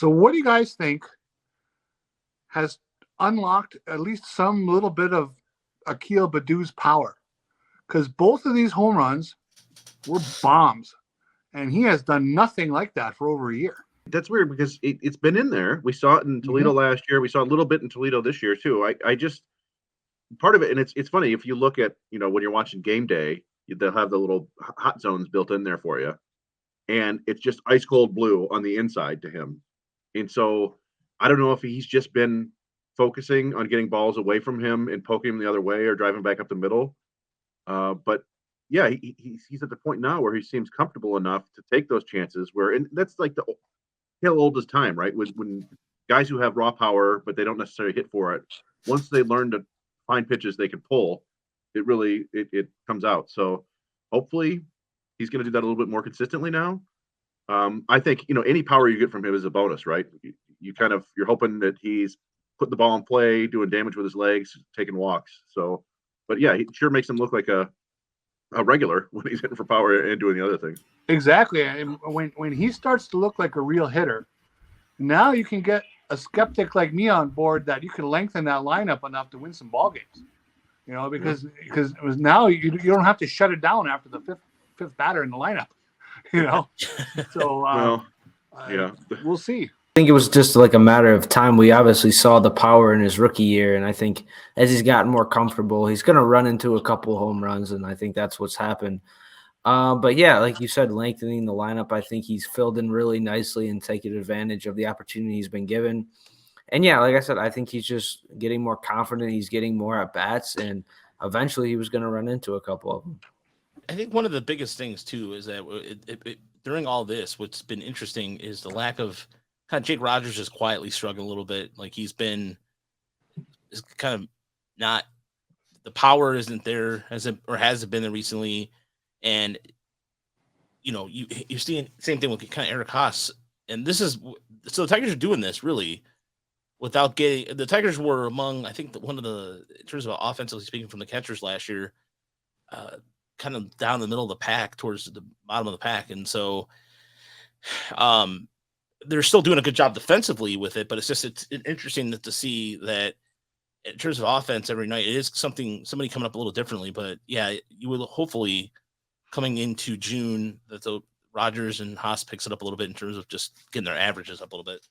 So what do you guys think has unlocked at least some little bit of Akil Baddoo's power? Because both of these home runs were bombs, and he has done nothing like that for over a year. That's weird because it's been in there. We saw it in Toledo last year. We saw a little bit in Toledo this year too. I just part of it, and it's funny if you look at when you're watching game day, they'll have the little hot zones built in there for you, and it's just ice cold blue on the inside to him. And so I don't know if he's just been focusing on getting balls away from him and poking him the other way or driving back up the middle. But yeah, he's at the point now where he seems comfortable enough to take those chances. And that's like the hill oldest time, right? When guys who have raw power but they don't necessarily hit for it, once they learn to find pitches they can pull, it really it comes out. So hopefully he's going to do that a little bit more consistently now. I think any power you get from him is a bonus, right? You're hoping that he's putting the ball in play, doing damage with his legs, taking walks. So, but yeah, he sure makes him look like a regular when he's hitting for power and doing the other things. Exactly. And when he starts to look like a real hitter, now you can get a skeptic like me on board that you can lengthen that lineup enough to win some ball games. Because it was now you don't have to shut it down after the fifth batter in the lineup. So we'll see. I think it was just like a matter of time. We obviously saw the power in his rookie year, and I think as he's gotten more comfortable, he's going to run into a couple home runs, and I think that's what's happened. But yeah, like you said, lengthening the lineup, I think he's filled in really nicely and taken advantage of the opportunity he's been given. And yeah, like I said, I think he's just getting more confident. He's getting more at bats, and eventually he was going to run into a couple of them. I think one of the biggest things too is that during all this, what's been interesting is the lack of kind of Jake Rogers is quietly struggling a little bit. Like is kind of not, the power isn't there hasn't been there recently. And, you're seeing the same thing with kind of Eric Haas. And so the Tigers are doing this really without getting, the Tigers were among, I think one of the, in terms of offensively speaking from the catchers last year, kind of down the middle of the pack towards the bottom of the pack. And so, they're still doing a good job defensively with it, but it's interesting to see that in terms of offense every night, it is somebody coming up a little differently. But yeah, you will hopefully coming into June that the Rogers and Haas picks it up a little bit in terms of just getting their averages up a little bit.